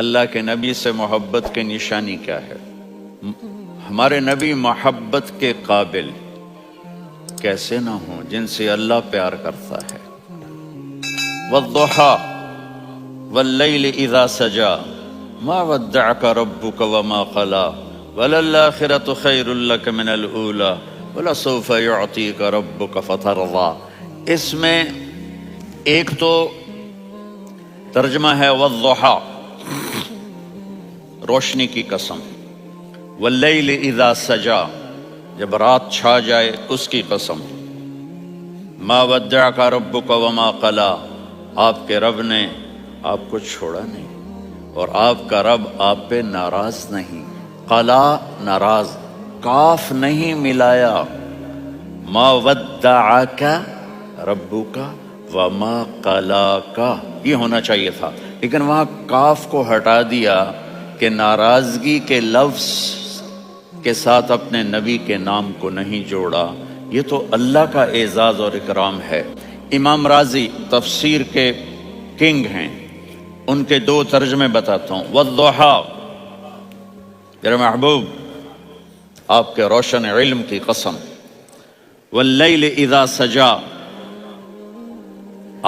اللہ کے نبی سے محبت کی نشانی کیا ہے؟ ہمارے نبی محبت کے قابل کیسے نہ ہوں جن سے اللہ پیار کرتا ہے۔ والضحیٰ واللیل اذا سجا ما ودعک ربک وما قلی وللآخرۃ خیر لک من الاولی ولسوف یعطیک ربک فترضی۔ اس میں ایک تو ترجمہ ہے والضحیٰ روشنی کی قسم، واللیل اذا سجا جب رات چھا جائے اس کی قسم، ما ودعک ربک وما قلی آپ کے رب نے آپ کو چھوڑا نہیں اور آپ کا رب آپ پہ ناراض نہیں۔ قلا ناراض، کاف نہیں ملایا، ما ودعک ربک وما قلاک یہ ہونا چاہیے تھا، لیکن وہاں کاف کو ہٹا دیا کہ ناراضگی کے لفظ کے ساتھ اپنے نبی کے نام کو نہیں جوڑا۔ یہ تو اللہ کا اعزاز اور اکرام ہے۔ امام راضی تفسیر کے کنگ ہیں، ان کے دو ترجمے بتاتا ہوں۔ والضحیٰ میرے محبوب آپ کے روشن علم کی قسم، واللیل اذا سجا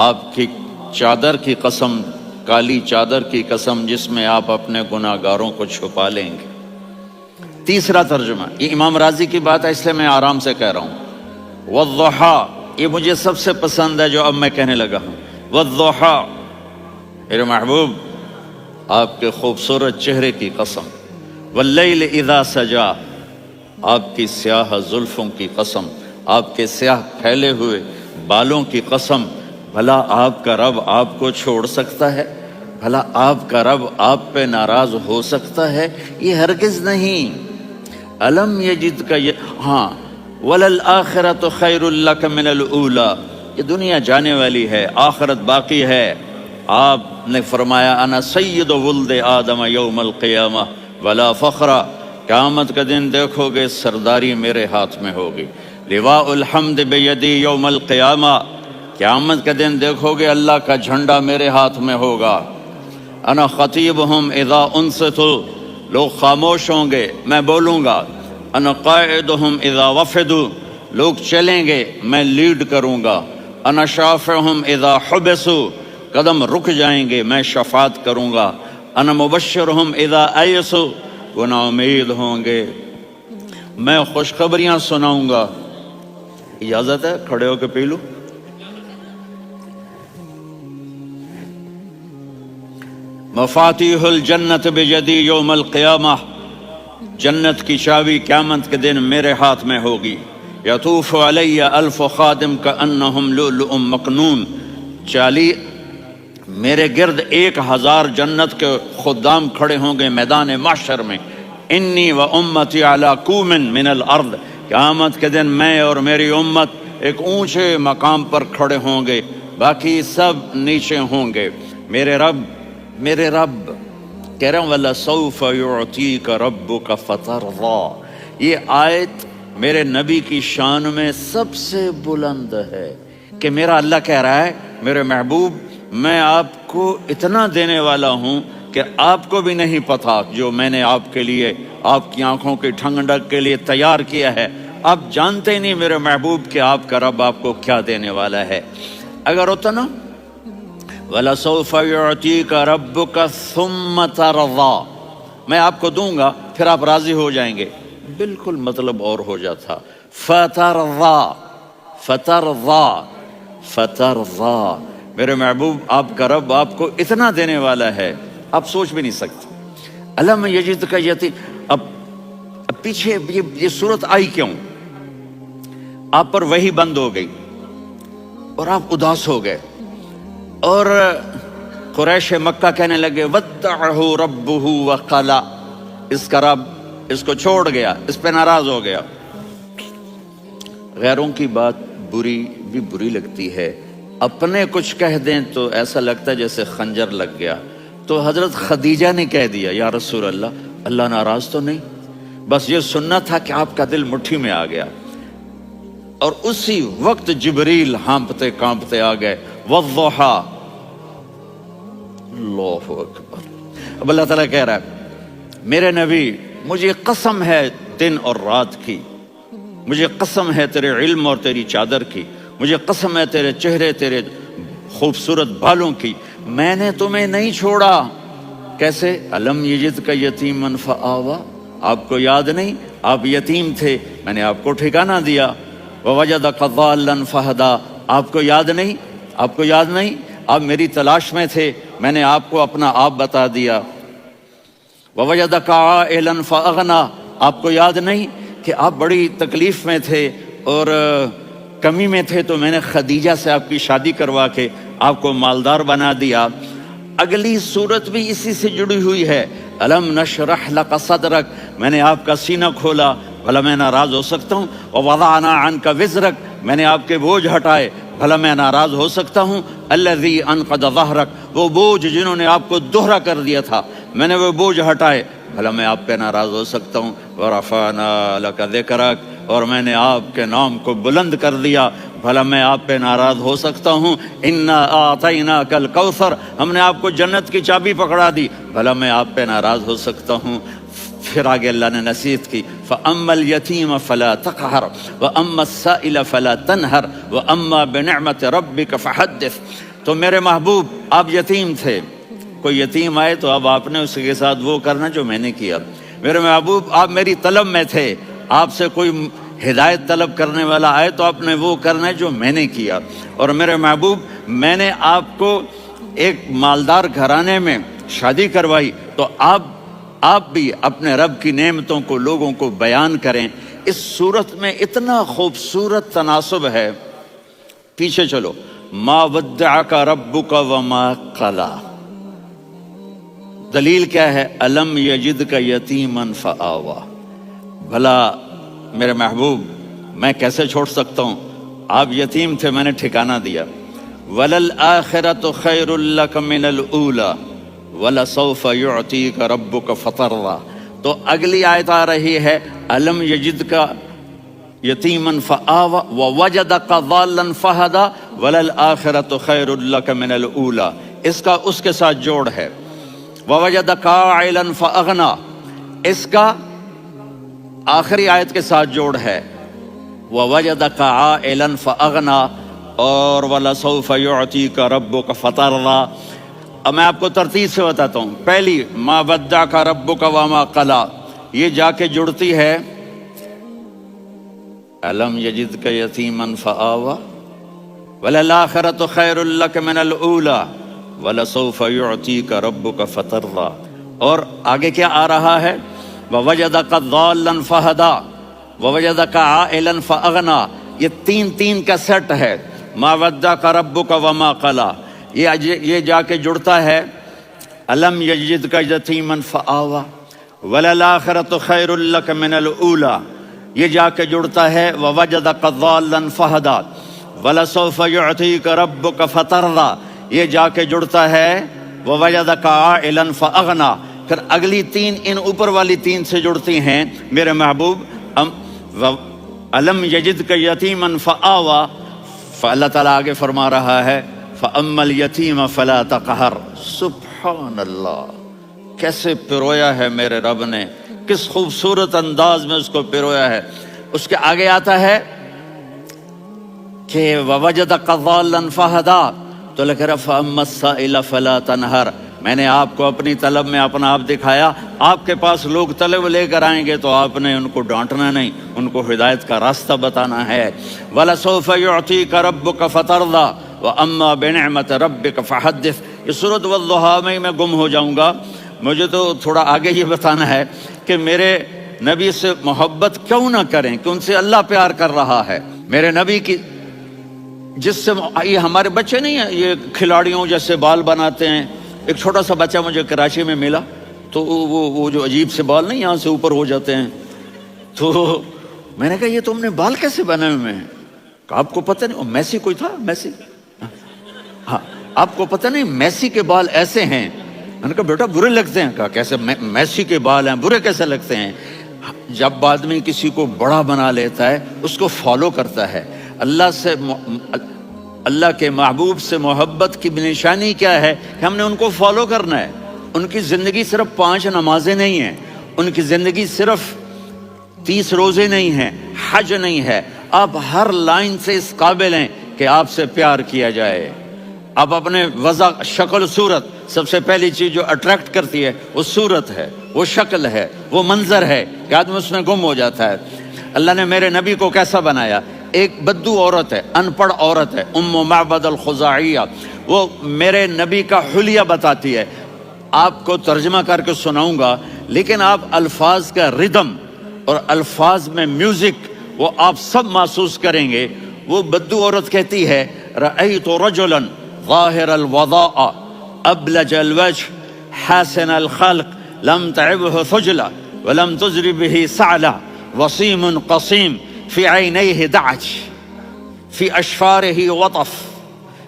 آپ کی چادر کی قسم، کالی چادر کی قسم جس میں آپ اپنے گناہ گاروں کو چھپا لیں گے۔ تیسرا ترجمہ، یہ امام راضی کی بات ہے اس لیے میں آرام سے کہہ رہا ہوں۔ والضحیٰ یہ مجھے سب سے پسند ہے جو اب میں کہنے لگا ہوں۔ والضحیٰ میرے محبوب آپ کے خوبصورت چہرے کی قسم، واللیل اذا سجا آپ کی سیاہ زلفوں کی قسم، آپ کے سیاہ پھیلے ہوئے بالوں کی قسم۔ بھلا آپ کا رب آپ کو چھوڑ سکتا ہے؟ بھلا آپ کا رب آپ پہ ناراض ہو سکتا ہے؟ یہ ہرگز نہیں۔ الم یجد کا ہاں وللآخرۃ خیر لک من الاولی، یہ دنیا جانے والی ہے، آخرت باقی ہے۔ آپ نے فرمایا انا سید ولد آدم یوم القیامہ ولا فخر، قیامت کا دن دیکھو گے سرداری میرے ہاتھ میں ہوگی۔ لواء الحمد بیدی یوم القیامہ، قیامت کا دن دیکھو گے اللہ کا جھنڈا میرے ہاتھ میں ہوگا۔ انا خطیبہم اذا انصتوا، لوگ خاموش ہوں گے میں بولوں گا۔ انا قائدہم اذا وفدوا، لوگ چلیں گے میں لیڈ کروں گا۔ انا شافعہم اذا حبسوا، قدم رک جائیں گے میں شفاعت کروں گا۔ انا مبشرہم اذا ایسوا، وہ نا امید ہوں گے میں خوشخبریاں سناؤں گا۔ اجازت ہے کھڑے ہو کے پی لوں؟ مفاتیح الجنت بیدی یوم القیامہ، جنت کی چابی قیامت کے دن میرے ہاتھ میں ہوگی۔ یطوف علی الف خادم کانہم لؤلؤ مکنون، میرے گرد 1000 جنت کے خدام کھڑے ہوں گے میدان محشر میں۔ انی و امتی علی کوم من الارض، قیامت کے دن میں اور میری امت ایک اونچے مقام پر کھڑے ہوں گے، باقی سب نیچے ہوں گے۔ میرے رب کہہ رہا ہوں وَلَسَوْفَ يُعْطِيكَ رَبُّكَ فَتَرْضَىٰ، یہ آیت میرے نبی کی شان میں سب سے بلند ہے کہ میرا اللہ کہہ رہا ہے میرے محبوب میں آپ کو اتنا دینے والا ہوں کہ آپ کو بھی نہیں پتا جو میں نے آپ کے لیے آپ کی آنکھوں کی ٹھنڈک کے لیے تیار کیا ہے۔ آپ جانتے نہیں میرے محبوب کہ آپ کا رب آپ کو کیا دینے والا ہے۔ اگر ہوتا نا وَلَسَوْفَ يُعْطِيكَ رَبُّكَ ثُمَّ تَرْضَىٰ، میں آپ کو دوں گا پھر آپ راضی ہو جائیں گے، بالکل مطلب اور ہو جاتا۔ فَتَرْضَىٰ میرے محبوب آپ کا رب آپ کو اتنا دینے والا ہے آپ سوچ بھی نہیں سکتے۔ الم یجد کا اب پیچھے یہ صورت آئی کیوں؟ آپ پر وحی بند ہو گئی اور آپ اداس ہو گئے اور قریش مکہ کہنے لگے وَدَّعَهُ رَبُّهُ وَقَلَا، اس کا رب اس کو چھوڑ گیا، اس پہ ناراض ہو گیا۔ غیروں کی بات بری لگتی ہے، اپنے کچھ کہہ دیں تو ایسا لگتا ہے جیسے خنجر لگ گیا۔ تو حضرت خدیجہ نے کہہ دیا یا رسول اللہ ناراض تو نہیں، بس یہ سننا تھا کہ آپ کا دل مٹھی میں آ گیا۔ اور اسی وقت جبریل ہانپتے کانپتے آ گئے۔ والضحیٰ، اللہ اکبر، اب اللہ تعالیٰ کہہ رہا ہے میرے نبی مجھے قسم ہے دن اور رات کی، مجھے قسم ہے تیرے علم اور تیری چادر کی، مجھے قسم ہے تیرے چہرے تیرے خوبصورت بالوں کی، میں نے تمہیں نہیں چھوڑا۔ کیسے؟ الم یجد کا یتیما فآوا، آپ کو یاد نہیں آپ یتیم تھے، میں نے آپ کو ٹھکانہ دیا۔ ووجدک ضالا فہدا، آپ کو یاد نہیں، آپ کو یاد نہیں آپ میری تلاش میں تھے، میں نے آپ کو اپنا آپ بتا دیا۔ ووجدک عائلا فاغنا، آپ کو یاد نہیں کہ آپ بڑی تکلیف میں تھے اور کمی میں تھے، تو میں نے خدیجہ سے آپ کی شادی کروا کے آپ کو مالدار بنا دیا۔ اگلی صورت بھی اسی سے جڑی ہوئی ہے، الم نشرح لک صدرک، میں نے آپ کا سینہ کھولا، بھلا میں ناراض ہو سکتا ہوں؟ ووضعنا عنک وزرک، میں نے آپ کے بوجھ ہٹائے، بھلا میں ناراض ہو سکتا ہوں؟ الذی انقض ظہرک، وہ بوجھ جنہوں نے آپ کو دوہرا کر دیا تھا، میں نے وہ بوجھ ہٹائے، بھلا میں آپ پہ ناراض ہو سکتا ہوں؟ ورفعنا لک ذکرک، اور میں نے آپ کے نام کو بلند کر دیا، بھلا میں آپ پہ ناراض ہو سکتا ہوں؟ انا اعطیناک الکوثر، ہم نے آپ کو جنت کی چابی پکڑا دی، بھلا میں آپ پہ ناراض ہو سکتا ہوں؟ پھر آگے اللہ نے نصیحت کی، فَأَمَّا الْيَتِيمَ فَلَا تَقْهَرْ وَأَمَّا السَّائِلَ فَلَا تَنْهَرْ وَأَمَّا بِنِعْمَةِ رَبِّكَ فَحَدِّثْ۔ تو میرے محبوب آپ یتیم تھے، کوئی یتیم آئے تو اب آپ نے اس کے ساتھ وہ کرنا جو میں نے کیا۔ میرے محبوب آپ میری طلب میں تھے، آپ سے کوئی ہدایت طلب کرنے والا آئے تو آپ نے وہ کرنا ہے جو میں نے کیا۔ اور میرے محبوب میں نے آپ کو ایک مالدار گھرانے میں شادی کروائی، تو آپ بھی اپنے رب کی نعمتوں کو لوگوں کو بیان کریں۔ اس صورت میں اتنا خوبصورت تناسب ہے، پیچھے چلو، ما ودعک ربک وما قلی، دلیل کیا ہے؟ الم یجدک یتیما فآوا، بھلا میرے محبوب میں کیسے چھوڑ سکتا ہوں؟ آپ یتیم تھے، میں نے ٹھکانہ دیا۔ وَلَلْآخِرَةُ خَيْرٌ لَكَ مِنَ الْأُولَى وَلَسَوْفَ يُعْطِيكَ رَبُّكَ فَتَرْضَىٰ۔ تو اگلی آیت آ رہی ہے الم یجدک یتیما فآوا ووجدک ضالا فہدا وَلَلْآخِرَةُ خَيْرٌ لَكَ مِنَ الْأُولَى، اس کا اس کے ساتھ جوڑ ہے۔ ووجدک عائلا فاغنا، اس کا آخری آیت کے ساتھ جوڑ ہے، ووجدک عائلا فاغنا، اور وَلَسَوْفَ يُعْطِيكَ رَبُّكَ فَتَرْضَىٰ۔ اب میں آپ کو ترتیب سے بتاتا ہوں۔ پہلی ما ودعک ربک وما قلی، یہ جا کے جڑتی ہے الم یجدک یتیما فآوا وَلَلْآخِرَةُ خَيْرٌ لَكَ مِنَ الْأُولَىٰ وَلَسَوْفَ يُعْطِيكَ رَبُّكَ فَتَرْضَىٰ۔ اور آگے کیا آ رہا ہے؟ وَوَجَدَكَ ضَالًّا فَهَدَىٰ وَوَجَدَكَ عَائِلًا فَأَغْنَىٰ، یہ تین کا سیٹ ہے۔ ما ودعک ربک وما قلی، یہ جا کے جڑتا ہے الم یجدک یتیما فآوا وَلَلْآخِرَةُ خَيْرٌ لَكَ مِنَ الْأُولَىٰ، یہ جا کے جڑتا ہے وَوَجَدَكَ ضَالًّا فَهَدَىٰ وَلَسَوْفَ يُعْطِيكَ رَبُّكَ فَتَرْضَىٰ، یہ جا کے جڑتا ہے وَوَجَدَكَ عَائِلًا فَأَغْنَىٰ۔ پھر اگلی تین ان اوپر والی تین سے جڑتی ہیں میرے محبوب، الم یجدک یتیما فآوا، فاللہ تعالیٰ آگے فرما رہا ہے فَأَمَّا الْيَتِيمَ فَلَا تَقْهَرْ۔ سبحان اللہ، کیسے پرویا ہے میرے رب نے، کس خوبصورت انداز میں اس کو پرویا ہے۔ اس کے آگے آتا ہے کہ وَوَجَدَكَ ضَالًّا فَهَدَىٰ، تو لکھ رہا فَأَمَّا السَّائِلَ فَلَا تَنْهَرْ، میں نے آپ کو اپنی طلب میں اپنا آپ دکھایا، آپ کے پاس لوگ طلب لے کر آئیں گے تو آپ نے ان کو ڈانٹنا نہیں، ان کو ہدایت کا راستہ بتانا ہے۔ وَلَسَوْفَ يُعْطِيكَ رَبُّكَ فَتَرْضَىٰ وَأَمَّا بِنِعْمَةِ رَبِّكَ فَحَدِّثْ۔ یہ سورۃ والضحیٰ میں گم ہو جاؤں گا، مجھے تو تھوڑا آگے یہ بتانا ہے کہ میرے نبی سے محبت کیوں نہ کریں، کہ ان سے اللہ پیار کر رہا ہے۔ میرے نبی کی جس سے یہ ہمارے بچے نہیں ہیں، یہ کھلاڑیوں جیسے بال بناتے ہیں۔ ایک چھوٹا سا بچہ مجھے کراچی میں ملا، تو وہ جو عجیب سے بال نہیں یہاں سے اوپر ہو جاتے ہیں، تو میں نے کہا یہ تم نے بال کیسے بنائے ہوئے ہیں؟ کہ آپ کو پتہ نہیں، میسی کوئی تھا، میسی، ہاں آپ کو پتہ نہیں میسی کے بال ایسے ہیں؟ میں نے کہا بیٹا برے لگتے ہیں۔ کہا کیسے؟ میسی کے بال ہیں، برے کیسے لگتے ہیں؟ جب آدمی کسی کو بڑا بنا لیتا ہے اس کو فالو کرتا ہے۔ اللہ کے محبوب سے محبت کی نشانی کیا ہے؟ کہ ہم نے ان کو فالو کرنا ہے۔ ان کی زندگی صرف 5 نمازیں نہیں ہیں، ان کی زندگی صرف 30 روزے نہیں ہیں، حج نہیں ہے. آپ ہر لائن سے اس قابل ہیں کہ آپ سے پیار کیا جائے. آپ اپنے وضع، شکل، صورت، سب سے پہلی چیز جو اٹریکٹ کرتی ہے وہ صورت ہے، وہ شکل ہے، وہ منظر ہے کہ آدمی اس میں گم ہو جاتا ہے. اللہ نے میرے نبی کو کیسا بنایا؟ ایک بدو عورت ہے، ان پڑھ عورت ہے، ام معبد الخزاعیہ، وہ میرے نبی کا حلیہ بتاتی ہے. آپ کو ترجمہ کر کے سناؤں گا، لیکن آپ الفاظ کا ردم اور الفاظ میں میوزک وہ آپ سب محسوس کریں گے. وہ بدو عورت کہتی ہے رأیت رجلا ظاہر الوضاء ابلج الوجه حاسن الخلق لم تعبه ثجلة ولم تزر به سعلة وسيم قصيم في عينيه دعج في أشفاره وطف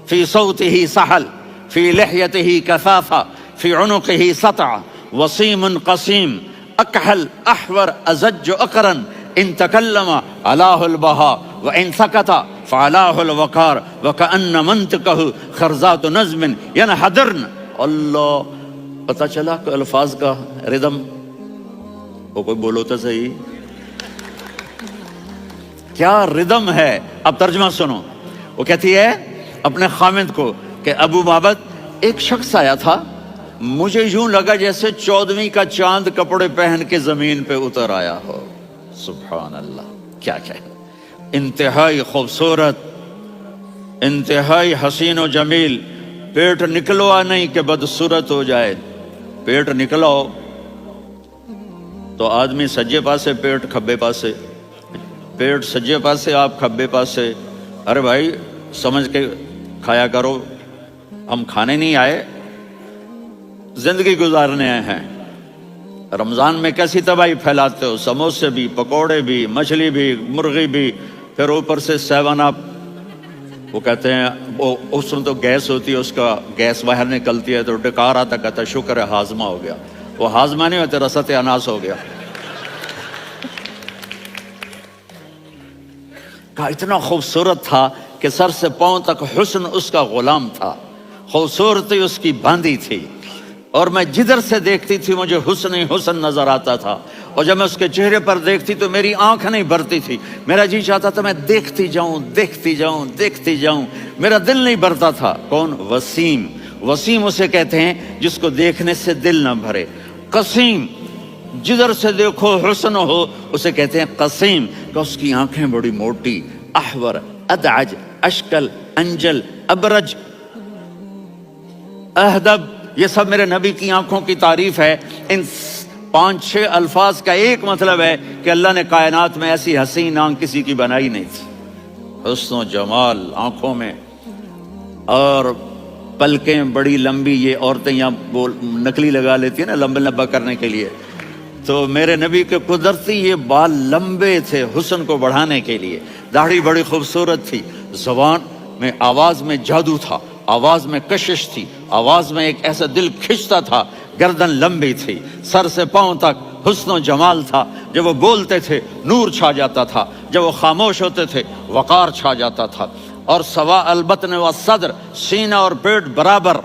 في صوته سحل في لحيته كثافة في عنقه سطع وسيم قصيم أكحل أحور أزج أقرن إن تكلم علاه البهاء وإن سكت فعلاه الوقار وكأن منطقه خرزات نظم ينحدرن. اللہ، پتہ چلا کہ الفاظ کا ردم. وہ کوئی بولو تو صحیح، کیا ردم ہے. اب ترجمہ سنو. وہ کہتی ہے اپنے خامند کو کہ ابو معبد، ایک شخص آیا تھا، مجھے یوں لگا جیسے 14ویں کا چاند کپڑے پہن کے زمین پہ اتر آیا ہو. سبحان اللہ، کیا کہے. انتہائی خوبصورت، انتہائی حسین و جمیل. پیٹ نکلوا نہیں کہ بدصورت ہو جائے. پیٹ نکلاؤ تو آدمی سجے پاسے، پیٹ کھبے پاسے، پیٹ سجے پاسے، آپ کھبے پاسے. ارے بھائی سمجھ کے کھایا کرو. ہم کھانے نہیں آئے، زندگی گزارنے آئے ہیں. رمضان میں کیسی تباہی پھیلاتے ہو، سموسے بھی، پکوڑے بھی، مچھلی بھی، مرغی بھی، پھر اوپر سے 7 اپ. وہ کہتے ہیں وہ اس میں تو گیس ہوتی ہے، اس کا گیس باہر نکلتی ہے تو ڈکار آتا، کہتا ہے شکر ہے ہاضمہ ہو گیا. وہ ہاضمہ نہیں ہوتا، رسط اناس ہو گیا. کہا اتنا خوبصورت تھا کہ سر سے پاؤں تک حسن اس کا غلام تھا، خوبصورتی اس کی باندھی تھی، اور میں جدھر سے دیکھتی تھی مجھے حسن ہی حسن نظر آتا تھا. اور جب میں اس کے چہرے پر دیکھتی تو میری آنکھ نہیں بھرتی تھی، میرا جی چاہتا تھا میں دیکھتی جاؤں، دیکھتی جاؤں، دیکھتی جاؤں. میرا دل نہیں بھرتا تھا. کون؟ وسیم. وسیم اسے کہتے ہیں جس کو دیکھنے سے دل نہ بھرے. قسیم، جدھر سے دیکھو حسن ہو، اسے کہتے ہیں قسیم، کہ اس کی آنکھیں بڑی موٹی. احور، ادعج، اشکل، انجل، ابرج، اہدب، یہ سب میرے نبی کی آنکھوں کی تعریف ہے. ان 5-6 الفاظ کا ایک مطلب ہے کہ اللہ نے کائنات میں ایسی حسین آنکھ کسی کی بنائی نہیں تھی. حسن و جمال آنکھوں میں، اور پلکیں بڑی لمبی. یہ عورتیں یہاں نکلی لگا لیتی ہیں نا لمبا لمبا کرنے کے لیے، تو میرے نبی کے قدرتی یہ بال لمبے تھے حسن کو بڑھانے کے لیے. داڑھی بڑی خوبصورت تھی. زبان میں، آواز میں جادو تھا، آواز میں کشش تھی، آواز میں ایک ایسا دل کھنچتا تھا. گردن لمبی تھی، سر سے پاؤں تک حسن و جمال تھا. جب وہ بولتے تھے نور چھا جاتا تھا، جب وہ خاموش ہوتے تھے وقار چھا جاتا تھا. اور سوا البطن و صدر، سینہ اور پیٹ برابر.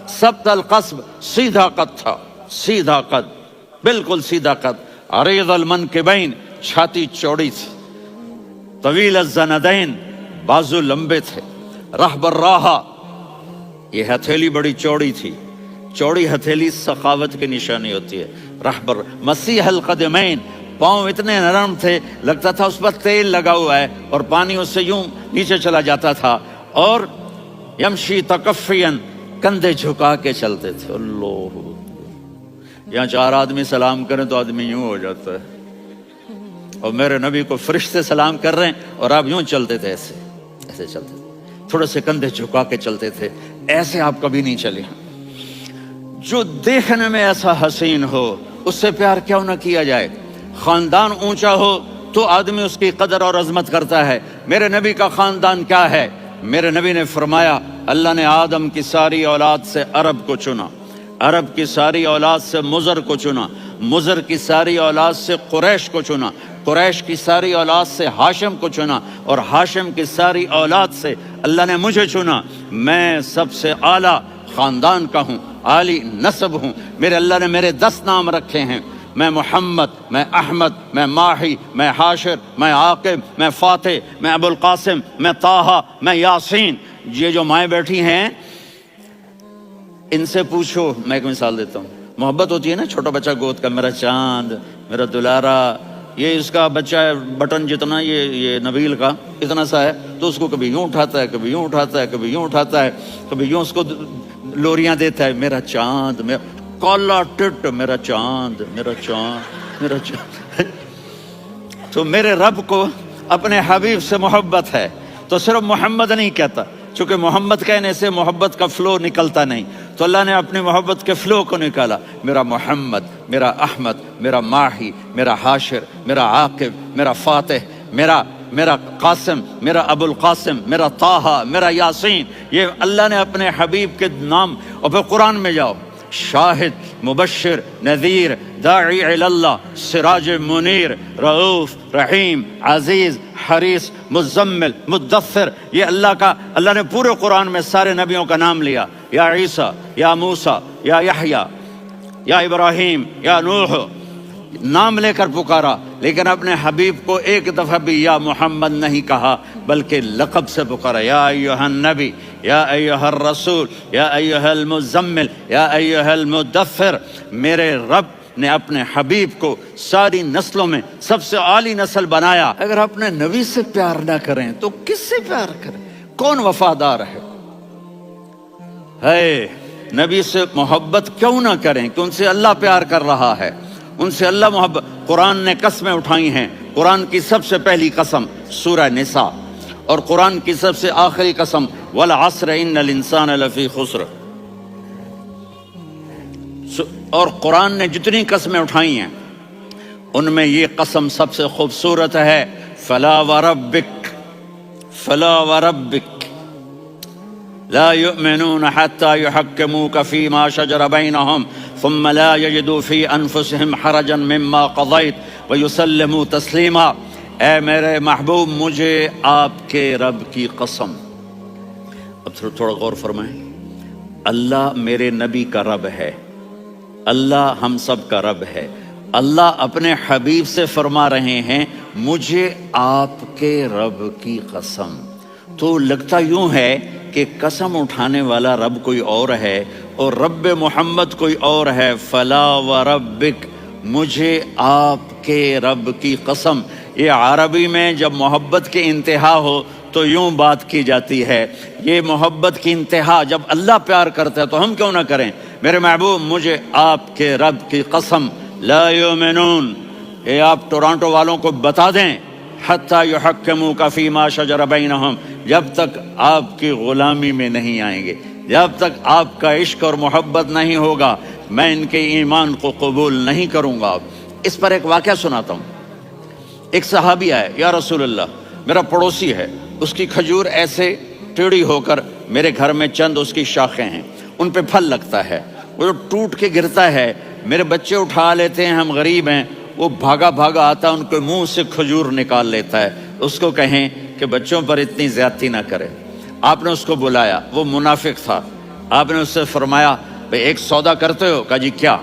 سبت القصب، سیدھا قد تھا، سیدھا قد، بالکل سیدھا قد. عریض المنکبین، چھاتی چوڑی تھی. طویل الزندین، بازو لمبے تھے. رحب الراحہ، یہ ہتھیلی بڑی چوڑی تھی. چوڑی ہتھیلی سخاوت کی نشانی ہوتی ہے. رحبر. مسیح القدمین، پاؤں اتنے نرم تھے لگتا تھا اس پر تیل لگا ہوا ہے، اور پانی اس سے یوں نیچے چلا جاتا تھا. اور یمشی تکفین، کندھے جھکا کے چلتے تھے. اللہ، یہاں 4 آدمی سلام کریں تو آدمی یوں ہو جاتا ہے، اور میرے نبی کو فرشتے سلام کر رہے ہیں اور آپ یوں چلتے تھے، ایسے ایسے چلتے تھے، تھوڑے سے کندھے جھکا کے چلتے تھے. ایسے آپ کبھی نہیں چلے. جو دیکھنے میں ایسا حسین ہو اس سے پیار کیوں نہ کیا جائے. خاندان اونچا ہو تو آدمی اس کی قدر اور عظمت کرتا ہے. میرے نبی کا خاندان کیا ہے؟ میرے نبی نے فرمایا اللہ نے آدم کی ساری اولاد سے عرب کو چنا، عرب کی ساری اولاد سے مضر کو چنا، مضر کی ساری اولاد سے قریش کو چنا، قریش کی ساری اولاد سے ہاشم کو چنا، اور ہاشم کی ساری اولاد سے اللہ نے مجھے چنا. میں سب سے اعلیٰ خاندان کا ہوں، عالی نسب ہوں، میرے اللہ نے میرے 10 نام رکھے ہیں، میں محمد، میں احمد، میں ماہی، میں حاشر، میں عاقب، میں فاتح، میں ابو القاسم، میں طٰہٰ، میں یاسین۔ یہ جو مائیں بیٹھی ہیں ان سے پوچھو، میں ایک مثال دیتا ہوں، محبت ہوتی ہے نا، چھوٹا بچہ گود کا، میرا چاند، میرا دلارا، یہ اس کا بچہ ہے بٹن جتنا، یہ نبیل کا اتنا سا ہے، تو اس کو کبھی یوں اٹھاتا ہے، کبھی یوں اٹھاتا ہے، کبھی یوں اٹھاتا ہے، کبھی یوں اس کو لوریاں دیتا ہے، میرا چاند، میرا کالا ٹٹ، میرا چاند، میرا چاند، میرا چاند۔ تو میرے رب کو اپنے حبیب سے محبت ہے، تو صرف محمد نہیں کہتا، چونکہ محمد کہنے سے محبت کا فلو نکلتا نہیں، تو اللہ نے اپنی محبت کے فلو کو نکالا، میرا محمد، میرا احمد، میرا ماہی، میرا حاشر، میرا عاقب، میرا فاتح، میرا قاسم، میرا ابو القاسم، میرا طٰہٰ، میرا یاسین۔ یہ اللہ نے اپنے حبیب کے نام۔ اور پھر قرآن میں جاؤ، شاہد، مبشر، نذیر، داعی الی اللہ، سراج منیر، رؤوف، رحیم، عزیز، حریص، مزمل، مدثر، یہ اللہ نے پورے قرآن میں سارے نبیوں کا نام لیا، یا عیسیٰ، یا موسیٰ، یا یحییٰ، یا ابراہیم، یا نوح، نام لے کر پکارا، لیکن اپنے حبیب کو ایک دفعہ بھی یا محمد نہیں کہا، بلکہ لقب سے پکارا، یا ایھا النبی، یا ایھا الرسول، یا ایھا المزمل، یا ایھا المدثر۔ میرے رب نے اپنے حبیب کو ساری نسلوں میں سب سے عالی نسل بنایا۔ اگر اپنے نبی سے پیار نہ کریں تو کس سے پیار کریں؟ کون وفادار ہے؟ نبی سے محبت کیوں نہ کریں کہ ان سے اللہ پیار کر رہا ہے، ان سے اللہ محبت۔ قرآن نے قسمیں اٹھائی ہیں، قرآن کی سب سے پہلی قسم سورہ نساء، اور قرآن کی سب سے آخری قسم والعصر ان الانسان لفی خسر۔ اور قرآن نے جتنی قسمیں اٹھائی ہیں ان میں یہ قسم سب سے خوبصورت ہے، فلا وربک، فلا وربک لا يؤمنون حتى يحكموك فيما شجر بينهم ثم لا يجدوا في انفسهم حرجا مما قضيت ويسلموا تسلیما۔ اے میرے محبوب، مجھے آپ کے رب کی قسم۔ اب تھوڑا غور فرمائیں، اللہ میرے نبی کا رب ہے، اللہ ہم سب کا رب ہے، اللہ اپنے حبیب سے فرما رہے ہیں مجھے آپ کے رب کی قسم۔ تو لگتا یوں ہے کہ قسم اٹھانے والا رب کوئی اور ہے اور رب محمد کوئی اور ہے۔ فلا وربک، مجھے آپ کے رب کی قسم۔ یہ عربی میں جب محبت کی انتہا ہو تو یوں بات کی جاتی ہے، یہ محبت کی انتہا جب اللہ پیار کرتا ہے تو ہم کیوں نہ کریں؟ میرے محبوب، مجھے آپ کے رب کی قسم، لا یؤمنون، یہ آپ ٹورانٹو والوں کو بتا دیں، حتی یحکموک فیما شجر بینہم، جب تک آپ کی غلامی میں نہیں آئیں گے، جب تک آپ کا عشق اور محبت نہیں ہوگا، میں ان کے ایمان کو قبول نہیں کروں گا۔ اس پر ایک واقعہ سناتا ہوں۔ ایک صحابی آئے، یا رسول اللہ، میرا پڑوسی ہے، اس کی کھجور ایسے ٹیڑھی ہو کر میرے گھر میں چند اس کی شاخیں ہیں، ان پہ پھل لگتا ہے، وہ جو ٹوٹ کے گرتا ہے، میرے بچے اٹھا لیتے ہیں، ہم غریب ہیں، وہ بھاگا بھاگا آتا ہے، ان کے منہ سے کھجور نکال لیتا ہے۔ اس کو کہیں کہ بچوں پر اتنی زیادتی نہ کرے۔ آپ نے اس کو بلایا، وہ منافق تھا، آپ نے اس سے فرمایا بھئی ایک سودا کرتے ہو؟ کہا جی کیا؟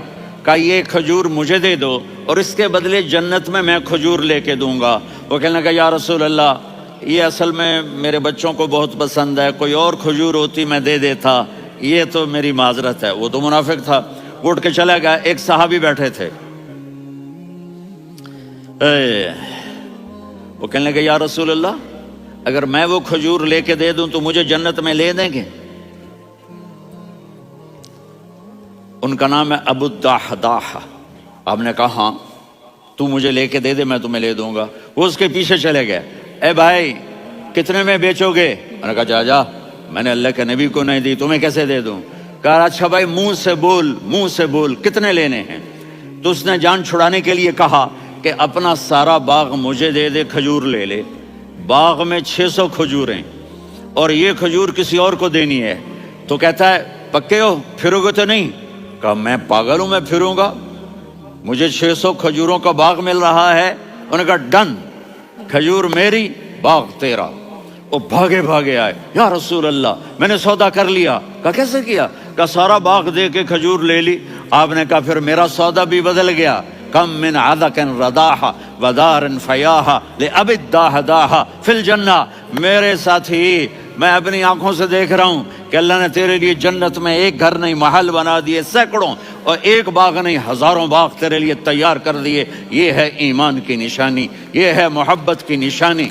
کہا یہ کھجور مجھے دے دو اور اس کے بدلے جنت میں کھجور لے کے دوں گا۔ وہ کہنے لگا یا رسول اللہ، یہ اصل میں میرے بچوں کو بہت پسند ہے، کوئی اور کھجور ہوتی میں دے دیتا، یہ تو میری معذرت ہے۔ وہ تو منافق تھا، وہ اٹھ کے چلا گیا۔ ایک صحابی بیٹھے تھے، وہ کہنے لگے یا رسول اللہ، اگر میں وہ کھجور لے کے دے دوں تو مجھے جنت میں لے دیں گے؟ ان کا نام ہے ابو الدحداح۔ آپ نے کہا ہاں، تو مجھے لے کے دے دے، میں تمہیں لے دوں گا۔ وہ اس کے پیچھے چلے گئے، اے بھائی کتنے میں بیچو گے؟ میں نے کہا جا میں نے اللہ کے نبی کو نہیں دی، تمہیں کیسے دے دوں؟ کہا اچھا بھائی منہ سے بول کتنے لینے ہیں؟ تو اس نے جان چھڑانے کے لیے کہا کہ اپنا سارا باغ مجھے دے دے، کھجور لے لے۔ باغ میں 600 کھجوریں اور یہ کھجور کسی اور کو دینی ہے۔ تو کہتا ہے پکے ہو، پھرو گے تو نہیں؟ کہا میں پاگل ہوں، میں پھروں گا؟ مجھے 600 کھجوروں کا باغ مل رہا ہے۔ انہوں نے کہا ڈن، کھجور میری، باغ تیرا۔ وہ بھاگے آئے، یا رسول اللہ میں نے سودا کر لیا۔ کہا کیسے کیا؟ کا سارا باغ دے کے کھجور لے لی. آپ نے کہا پھر میرا سودا بھی بدل گیا. کم من عدق رداحا ودار فیاحا لأب الداہ داحا فی الجنہ. میرے ساتھی میں اپنی آنکھوں سے دیکھ رہا ہوں کہ اللہ نے تیرے لیے جنت میں ایک گھر نہیں محل بنا دیے سینکڑوں, اور ایک باغ نہیں ہزاروں باغ تیرے لیے تیار کر دیے. یہ ہے ایمان کی نشانی, یہ ہے محبت کی نشانی.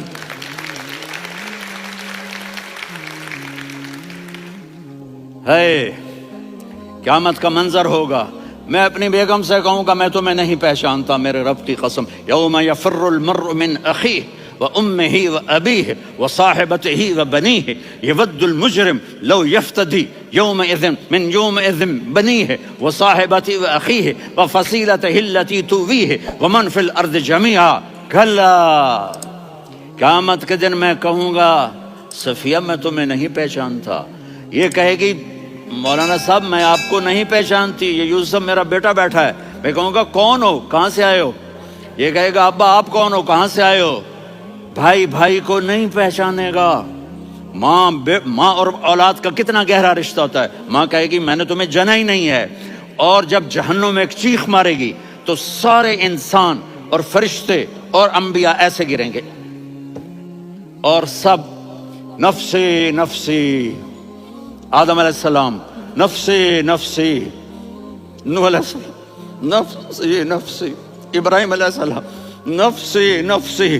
ہے قیامت کا منظر ہوگا. میں اپنی بیگم سے کہوں گا میں تمہیں نہیں پہچانتا میرے رب کی قسم. یوم یفر المرء من اخیہ وامہ وابیہ وصاحبتہ وبنیہ یود المجرم لو یفتدی یومئذ من یومئذ بنیہ وصاحبتہ واخیہ وفصیلتہ التی تؤویہ ومن فی الارض جمیعا. کلا, قیامت کے دن میں کہوں گا صفیہ میں تمہیں نہیں پہچانتا. یہ کہے گی مولانا صاحب میں آپ کو نہیں پہچانتی, یہ یوسف میرا بیٹا بیٹھا ہے. میں کہوں گا کون ہو, کہاں سے آئے ہو؟ یہ کہے گا ابا آپ کون ہو, کہاں سے آئے ہو؟ بھائی بھائی کو نہیں پہچانے گا. ماں اور اولاد کا کتنا گہرا رشتہ ہوتا ہے. ماں کہے گی میں نے تمہیں جنا ہی نہیں ہے. اور جب جہنم میں ایک چیخ مارے گی تو سارے انسان اور فرشتے اور انبیاء ایسے گریں گے اور سب نفسی نفسی. آدم علیہ السلام نفسی نفسی, نوح علیہ السلام نفسی نفسی, ابراہیم علیہ السلام نفسی نفسی,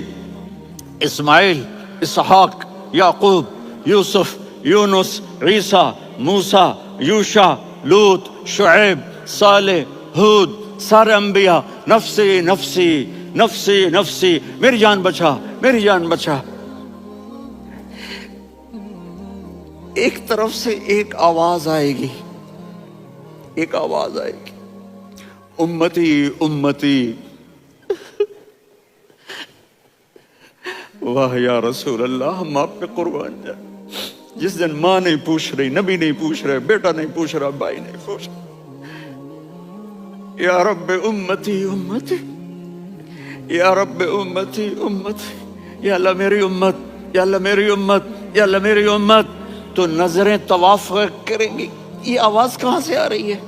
اسماعیل, اسحاق, یعقوب, یوسف, یونس, عیسیٰ, موسیٰ, یوشع, لوط, شعیب, صالح, ہود, سارے انبیاء نفسی نفسی نفسی نفسی, میری جان بچا میری جان بچا. ایک طرف سے ایک آواز آئے گی, ایک آواز آئے گی, امتی امتی. واہ یا رسول اللہ, ہم آپ پہ قربان جائیں. جس دن ماں نہیں پوچھ رہی, نبی نہیں پوچھ رہے, بیٹا نہیں پوچھ رہا, بھائی نہیں پوچھ رہا, یا رب امتی امتی, یا رب امتی امتی, یا اللہ میری امت, یا اللہ میری امت, یا اللہ میری امت. تو نظریں طواف کریں گی. یہ آواز کہاں سے آ رہی ہے؟